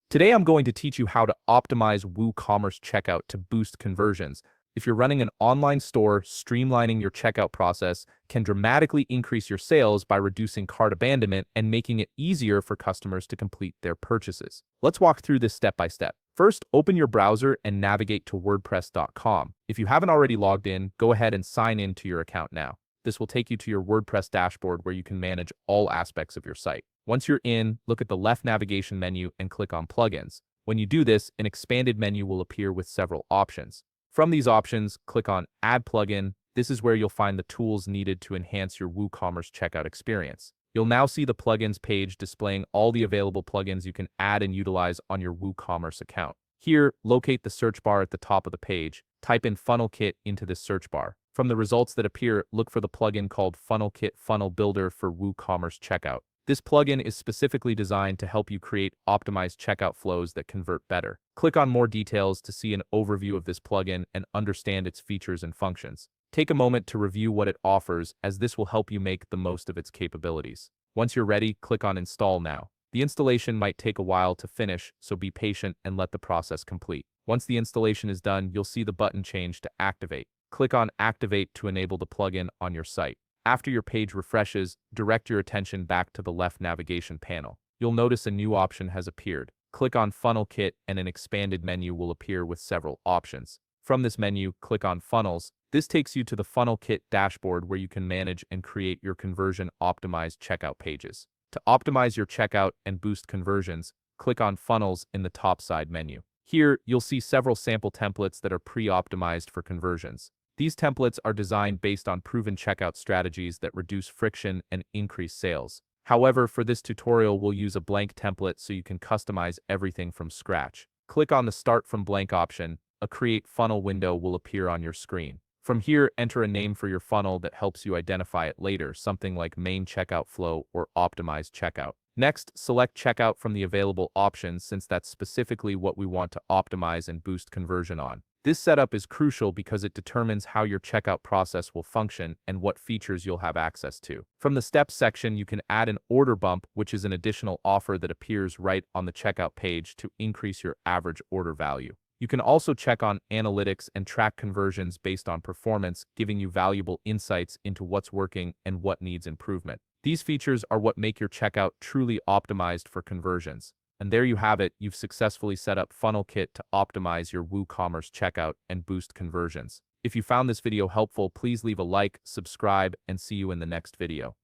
Today I'm going to teach you how to optimize WooCommerce checkout to boost conversions. If you're running an online store, streamlining your checkout process can dramatically increase your sales by reducing cart abandonment and making it easier for customers to complete their purchases. Let's walk through this step by step. First, open your browser and navigate to WordPress.com. If you haven't already logged in, go ahead and sign in to your account now. This will take you to your WordPress dashboard where you can manage all aspects of your site. Once you're in, look at the left navigation menu and click on Plugins. When you do this, an expanded menu will appear with several options. From these options, click on Add Plugin. This is where you'll find the tools needed to enhance your WooCommerce checkout experience. You'll now see the plugins page displaying all the available plugins you can add and utilize on your WooCommerce account. Here, locate the search bar at the top of the page. Type in Funnel Kit into this search bar. From the results that appear, look for the plugin called Funnel Kit Funnel Builder for WooCommerce checkout. This plugin is specifically designed to help you create optimized checkout flows that convert better. Click on more details to see an overview of this plugin and understand its features and functions. Take a moment to review what it offers, as this will help you make the most of its capabilities. Once you're ready, click on Install Now. The installation might take a while to finish, so be patient and let the process complete. Once the installation is done, you'll see the button change to Activate. Click on Activate to enable the plugin on your site. After your page refreshes, direct your attention back to the left navigation panel. You'll notice a new option has appeared. Click on Funnel Kit and an expanded menu will appear with several options. From this menu, click on Funnels. This takes you to the Funnel Kit dashboard where you can manage and create your conversion-optimized checkout pages. To optimize your checkout and boost conversions, click on Funnels in the top side menu. Here, you'll see several sample templates that are pre-optimized for conversions. These templates are designed based on proven checkout strategies that reduce friction and increase sales. However, for this tutorial, we'll use a blank template so you can customize everything from scratch. Click on the Start from Blank option. A Create Funnel window will appear on your screen. From here, enter a name for your funnel that helps you identify it later, something like Main Checkout Flow or Optimized Checkout. Next, select Checkout from the available options, since that's specifically what we want to optimize and boost conversion on. This setup is crucial because it determines how your checkout process will function and what features you'll have access to. From the Steps section, you can add an order bump, which is an additional offer that appears right on the checkout page to increase your average order value. You can also check on analytics and track conversions based on performance, giving you valuable insights into what's working and what needs improvement. These features are what make your checkout truly optimized for conversions. And there you have it, you've successfully set up Funnel Kit to optimize your WooCommerce checkout and boost conversions. If you found this video helpful, please leave a like, subscribe, and see you in the next video.